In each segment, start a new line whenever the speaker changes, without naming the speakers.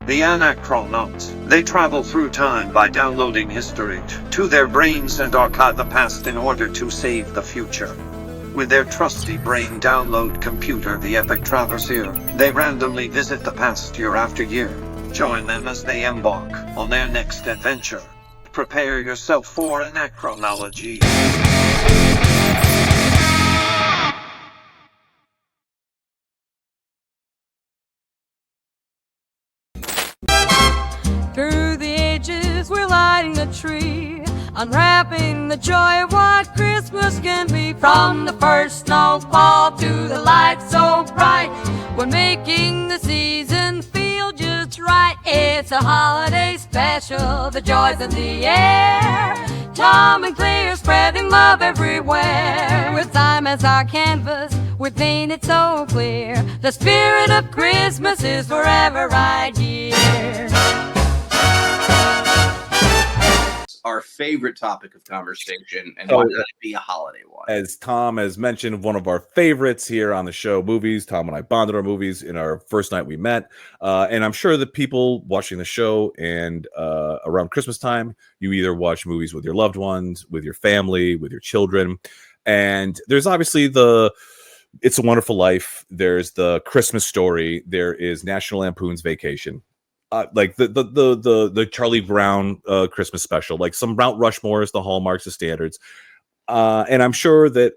The Anachronauts. They travel through time by downloading history to their brains and archive the past in order to save the future. With their trusty brain download computer, the Epic Traversier, they randomly visit the past year after year. Join them as they embark on their next adventure. Prepare yourself for anachronology.
Through the ages we're lighting a tree, unwrapping the joy of what Christmas can be. From the first snowfall to the lights so bright, we're making the season feel just right. It's a holiday special, the joys in the air. Calm and clear, spreading love everywhere. With time as our canvas, we paint it so clear. The spirit of Christmas is forever right here.
Our favorite topic of conversation, and why not it be a holiday one?
As Tom has mentioned, one of our favorites here on the show, movies. Tom and I bonded our movies in our first night we met, and I'm sure that people watching the show and around Christmas time, you either watch movies with your loved ones, with your family, with your children, and there's obviously the It's a Wonderful Life, there's the Christmas Story, there is National Lampoon's Vacation. Like the Charlie Brown Christmas special, like some Mount Rushmores, the Hallmarks, the standards. And I'm sure that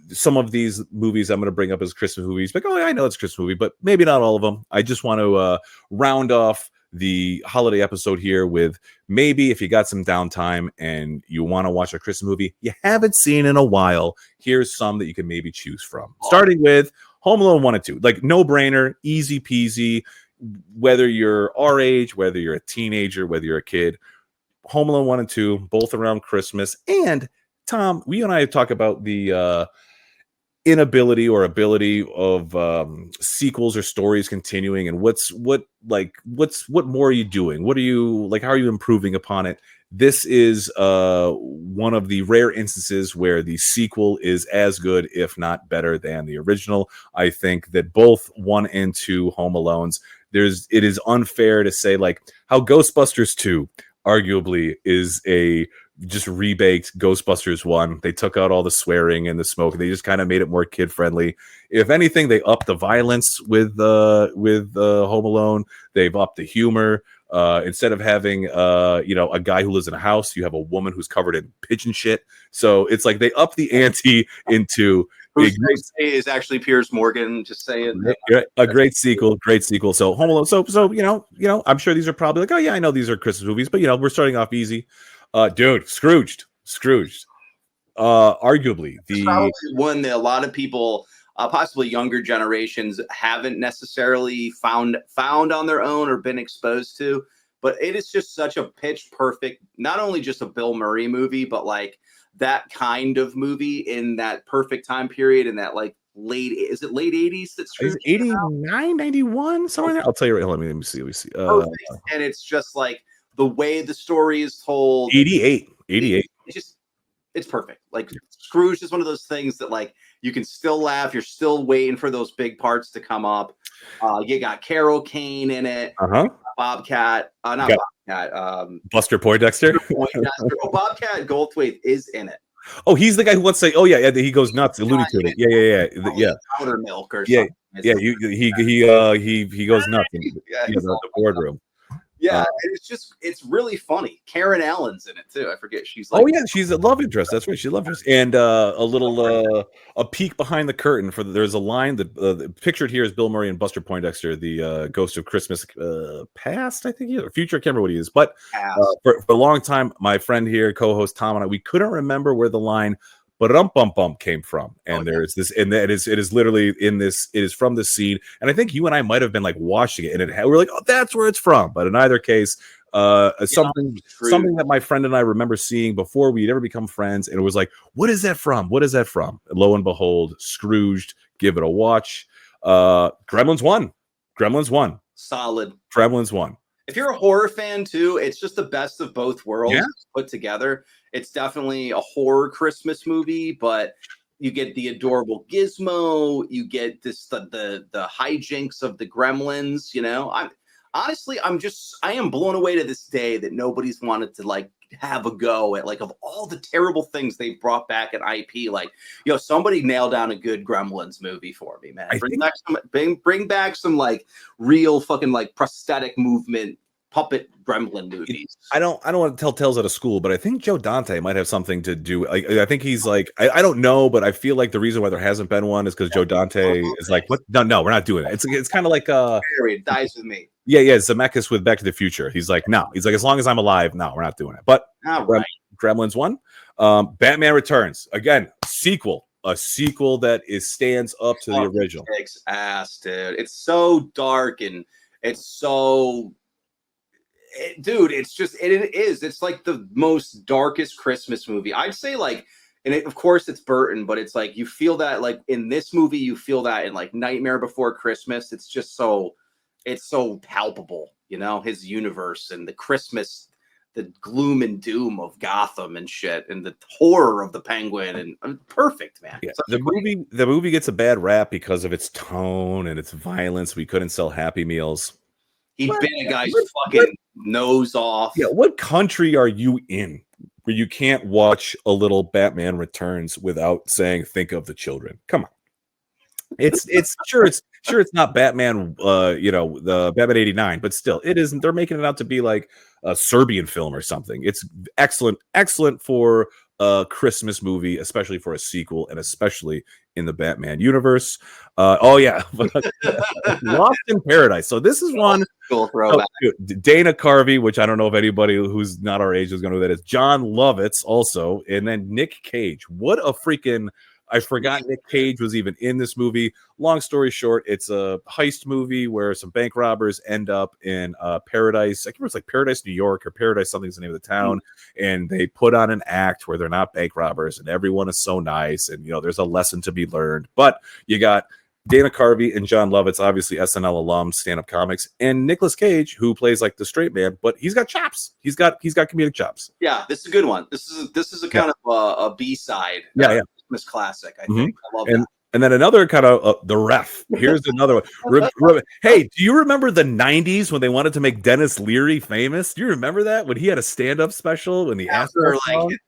some of these movies I'm going to bring up as Christmas movies, like, oh, I know it's a Christmas movie, but maybe not all of them. I just want to round off the holiday episode here with maybe if you got some downtime and you want to watch a Christmas movie you haven't seen in a while, here's some that you can maybe choose from. Starting with Home Alone 1 and 2, like no brainer, easy peasy. Whether you're our age, whether you're a teenager, whether you're a kid, Home Alone 1 and 2, both around Christmas. And Tom, we and I talk about the inability or ability of sequels or stories continuing, and what more are you doing? What are you like? How are you improving upon it? This is one of the rare instances where the sequel is as good, if not better, than the original. I think that both 1 and 2 Home Alones, it is unfair to say like how Ghostbusters 2 arguably is a just rebaked Ghostbusters 1. They took out all the swearing and the smoke. They just kind of made it more kid friendly. If anything, they upped the violence with Home Alone. They've upped the humor. Instead of having a guy who lives in a house, you have a woman who's covered in pigeon shit. So it's like they up the ante into
Whose face is actually Piers Morgan. Just saying,
a great sequel. So Home Alone. So I'm sure these are probably like, oh yeah, I know these are Christmas movies, but we're starting off easy. Dude, Scrooged. Arguably
probably one that a lot of people, possibly younger generations, haven't necessarily found on their own or been exposed to. But it is just such a pitch perfect, not only just a Bill Murray movie, but like that kind of movie in that perfect time period, in that like late 80s? That's true.
89, 91, somewhere there. I'll tell you right. Let me see.
And it's just like the way the story is told.
88.
It's perfect. Like Scrooge is one of those things that like you can still laugh. You're still waiting for those big parts to come up. You got Carol Kane in it. Bobcat.
Buster Poindexter.
Bobcat Goldthwait is in it.
Oh, he's the guy who wants to say, oh yeah, he goes nuts. The Looney Tune. Yeah.
Powder milk or something.
He goes nuts in the boardroom.
Yeah, it's really funny. Karen Allen's in it too. I forget she's like,
oh yeah, she's a love interest. That's right, she's a love interest. And a peek behind the curtain there's a line that pictured here is Bill Murray and Buster Poindexter, the Ghost of Christmas Past, I think, or Future. I can't remember what he is, but for a long time, my friend here, co-host Tom and I, we couldn't remember where the line "but bump bump" came from. And there's this, and it is literally in this. It is from this scene, and I think you and I might have been like watching it, and we're like, oh, that's where it's from. But in either case, something that my friend and I remember seeing before we'd ever become friends, and it was like, what is that from? What is that from? And lo and behold, Scrooged. Give it a watch. Gremlins 1.
Solid.
Gremlins 1.
If you're a horror fan too, it's just the best of both worlds put together. It's definitely a horror Christmas movie, but you get the adorable Gizmo, you get the hijinks of the Gremlins. honestly, I am blown away to this day that nobody's wanted to like have a go at like of all the terrible things they brought back at IP. Like, somebody nail down a good Gremlins movie for me, man. Bring back some like real fucking like prosthetic movement puppet gremlin movies.
I don't want to tell tales out of school, but I think Joe Dante might have something to do. Like, I think he's like, I don't know, but I feel like the reason why there hasn't been one is because Joe Dante is like, what? No, we're not doing it. It's kind of like
Period. Dies with me.
Yeah, Zemeckis with Back to the Future. He's like, no. He's like, as long as I'm alive, no, we're not doing it. But
right.
Gremlins 1. Batman Returns. Again, a sequel that stands up to the original.
Kicks ass, dude. It's so dark and it's so... dude, it's just it is. It's like the most darkest Christmas movie. I'd say like, and of course it's Burton, but it's like you feel that like in this movie, you feel that in like Nightmare Before Christmas. It's just so palpable, his universe and the Christmas, the gloom and doom of Gotham and shit, and the horror of the Penguin, and perfect, man.
Yeah, the movie gets a bad rap because of its tone and its violence. We couldn't sell Happy Meals.
He bit a guy's fucking nose off.
Yeah, what country are you in where you can't watch a little Batman Returns without saying "Think of the children"? Come on, it's not Batman, the Batman '89, but still, it isn't. They're making it out to be like a Serbian film or something. It's excellent for a Christmas movie, especially for a sequel, and especially in the Batman universe. Lost in Paradise. So this is one.
Cool throwback.
Dana Carvey, which I don't know if anybody who's not our age is going to know who that is. John Lovitz also, and then Nick Cage. What a freaking... I forgot Nick Cage was even in this movie. Long story short, it's a heist movie where some bank robbers end up in Paradise. I can't remember, it's like Paradise, New York, or Paradise something's the name of the town. And they put on an act where they're not bank robbers, and everyone is so nice. And, there's a lesson to be learned. But you got Dana Carvey and John Lovitz, obviously SNL alums, stand-up comics, and Nicolas Cage, who plays like the straight man, but he's got chops. He's got comedic chops.
Yeah, this is a good one. This is a kind of a B-side.
Yeah.
Christmas classic, I think. I love that.
And then another kind of The Ref. Here's another one. Hey, do you remember the 90s when they wanted to make Dennis Leary famous? Do you remember that? When he had a stand-up special when the
After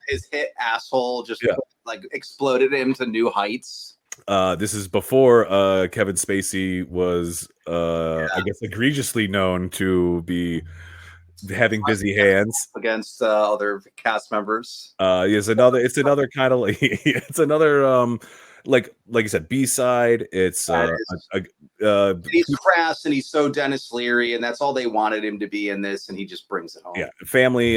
his hit Asshole just like exploded him to new heights.
This is before Kevin Spacey was I guess egregiously known to be having busy hands
against other cast members.
It's another kind of like it's another like you said, B-side. It's
he's crass and he's so Dennis Leary, and that's all they wanted him to be in this, and he just brings it home.
Yeah, family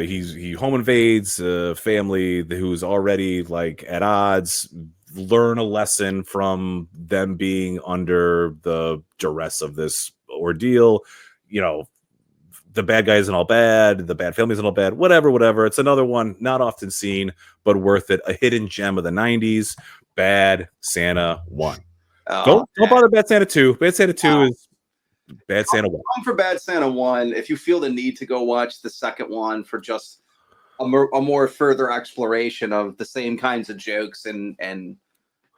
he home invades family who's already like at odds, learn a lesson from them being under the duress of this ordeal. The bad guy isn't all bad, the bad family isn't all bad, whatever. It's another one, not often seen, but worth it. A hidden gem of the 90s, Bad Santa 1. Don't bother Bad Santa 2. Bad Santa 2 is Bad Santa 1.
Come for Bad Santa 1. If you feel the need to go watch the second one for just a more further exploration of the same kinds of jokes and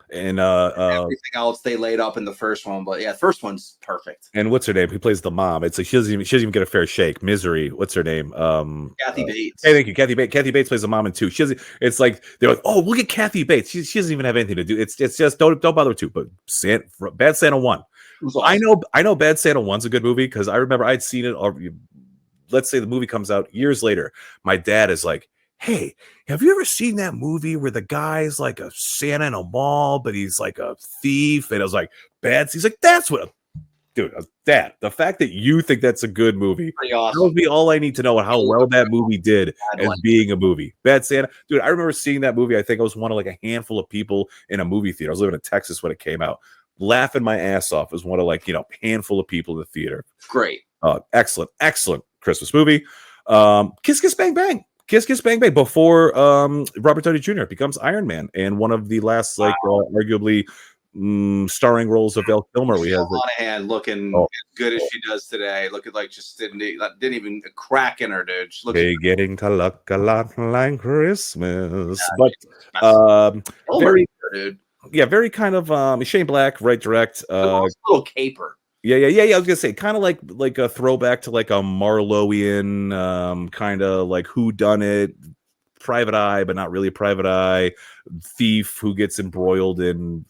everything else they laid up in the first one, but yeah, the first one's perfect.
And what's her name? Who plays the mom? It's like she doesn't even get a fair shake. Misery. What's her name?
Kathy Bates.
Hey, thank you, Kathy Bates. Kathy Bates plays the mom in 2. She doesn't. It's like they're like, oh, we'll get Kathy Bates. She doesn't even have anything to do. It's just don't bother with 2. But Bad Santa 1. Awesome. I know Bad Santa 1's a good movie because I remember I'd seen it. Let's say the movie comes out years later. My dad is like, hey, have you ever seen that movie where the guy's like a Santa in a mall, but he's like a thief? And I was like, bad. He's like, that's what, dude, Dad, the fact that you think that's a good movie tells me all I need to know on how well that movie did as being a movie. Bad Santa. Dude, I remember seeing that movie. I think I was one of like a handful of people in a movie theater. I was living in Texas when it came out. Laughing my ass off as one of like, handful of people in the theater.
Great.
Excellent Christmas movie. Kiss Kiss Bang Bang. Kiss Kiss Bang Bang before Robert Downey Jr. becomes Iron Man, and one of the last arguably starring roles of Val Kilmer. We have
Monahan looking as good as she does today. Looking like just didn't even a crack in her, dude.
Beginning to look a lot like Christmas, but very,
dude.
Yeah, very kind of Shane Black, right direct.
Little caper.
Yeah. I was gonna say kind of like a throwback to like a Marlowian kind of like who done it, private eye, but not really private eye, thief who gets embroiled in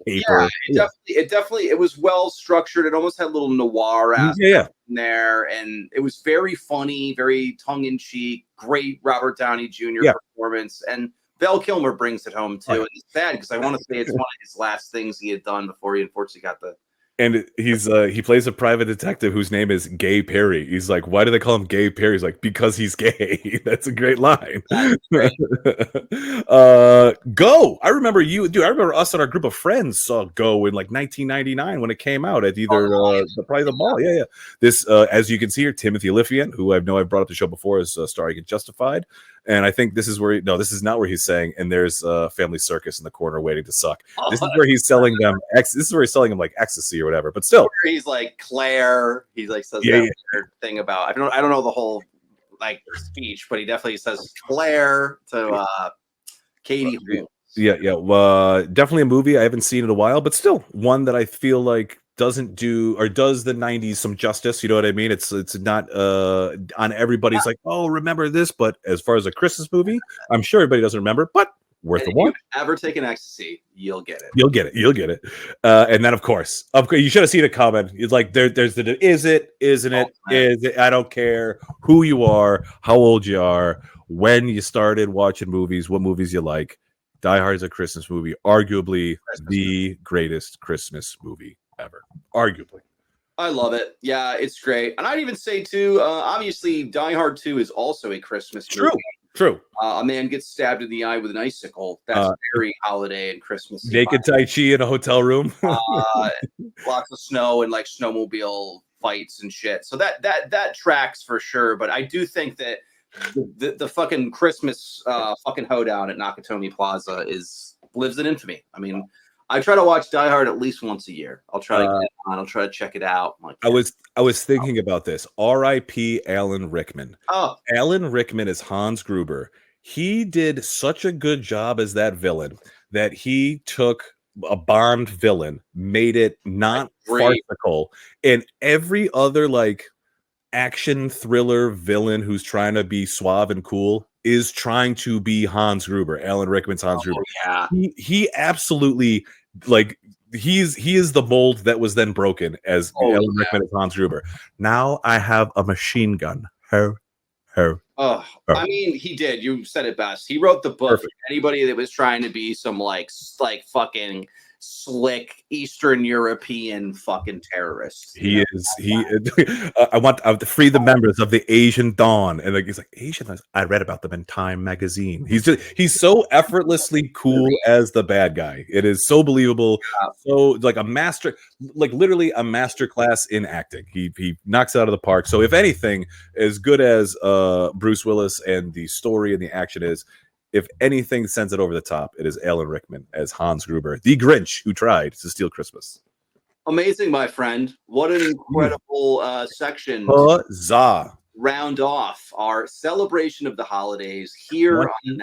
paper.
It was well structured. It almost had a little noir aspect in there, and it was very funny, very tongue in cheek. Great Robert Downey Jr. performance, and Val Kilmer brings it home too. And it's sad because I want to say it's one of his last things he had done before he unfortunately got the.
And he plays a private detective whose name is Gay Perry. He's like, why do they call him Gay Perry? He's like, because he's gay. That's a great line.
Great.
Go. I remember you, dude. I remember us and our group of friends saw Go in like 1999 when it came out at either probably the mall. Yeah. This, as you can see here, Timothy Olyphant, who I've brought up the show before, is starring in Justified. And I think this is where this is not where he's saying, and there's a family circus in the corner waiting to suck. This is where he's selling them. This is where he's selling them like ecstasy or whatever. But still,
he's like Claire. He like says that weird thing about I don't know the whole like speech, but he definitely says Claire to Katie.
Yeah. Definitely a movie I haven't seen in a while, but still one that I feel like doesn't do or does the 90s some justice. You know what I mean? It's not on everybody's like, oh, remember this, but as far as a Christmas movie, I'm sure everybody doesn't remember, but worth the watch.
If you ever taken ecstasy, you'll get it.
You'll get it. And then of course you should have seen it coming. It's like there's the is it, isn't it, is it? I don't care who you are, how old you are, when you started watching movies, what movies you like. Die Hard is a Christmas movie, arguably the greatest Christmas movie ever, arguably.
I love it. Yeah, it's great. And I'd even say too, obviously Die Hard 2 is also a Christmas movie.
True.
A man gets stabbed in the eye with an icicle. That's very holiday and Christmas.
Naked Tai Chi in a hotel room.
Lots of snow and like snowmobile fights and shit. So that tracks for sure. But I do think that the fucking Christmas fucking hoedown at Nakatomi Plaza lives in infamy. I mean, I try to watch Die Hard at least once a year. I'll try to get it on. I'll try to check it out.
I was thinking about this. R.I.P. Alan Rickman. Alan Rickman is Hans Gruber. He did such a good job as that villain that he took a Bond villain, made it not farcical, and every other like action thriller villain who's trying to be suave and cool is trying to be Hans Gruber. Alan Rickman's Hans Gruber.
Yeah.
He absolutely like he is the mold that was then broken as Alan Rickman as Hans Gruber. Now I have a machine gun.
I mean, he did. You said it best. He wrote the book. Anybody that was trying to be some like fucking slick Eastern European fucking terrorist.
I want to free the members of the Asian Dawn, and like he's like Asian. I read about them in Time magazine. He's so effortlessly cool as the bad guy. It is so believable. So like a master, like literally a master class in acting. He knocks it out of the park. So if anything, as good as Bruce Willis and the story and the action is, if anything sends it over the top, it is Alan Rickman as Hans Gruber, the Grinch who tried to steal Christmas.
Amazing, my friend. What an incredible section.
Huzzah.
Round off our celebration of the holidays here on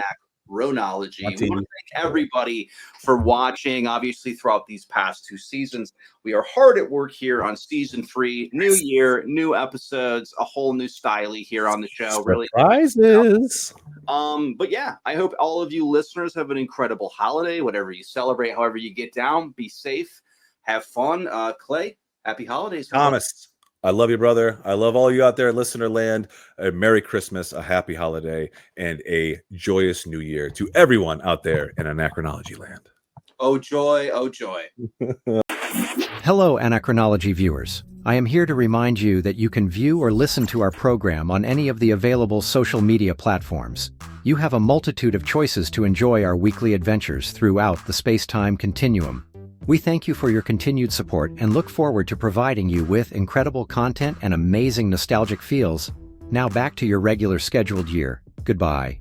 Ronology. We want to thank everybody for watching, obviously, throughout these past 2 seasons. We are hard at work here on season 3. New year, new episodes, a whole new style here on the show. Really
surprises.
But yeah, I hope all of you listeners have an incredible holiday, whatever you celebrate, however you get down. Be safe, have fun. Clay, happy holidays.
Thomas, I love you, brother. I love all you out there in listener land. A Merry Christmas, a happy holiday, and a joyous new year to everyone out there in Anachronology land.
Oh joy, oh joy.
Hello, Anachronology viewers. I am here to remind you that you can view or listen to our program on any of the available social media platforms. You have a multitude of choices to enjoy our weekly adventures throughout the space-time continuum. We thank you for your continued support and look forward to providing you with incredible content and amazing nostalgic feels. Now back to your regular scheduled year. Goodbye.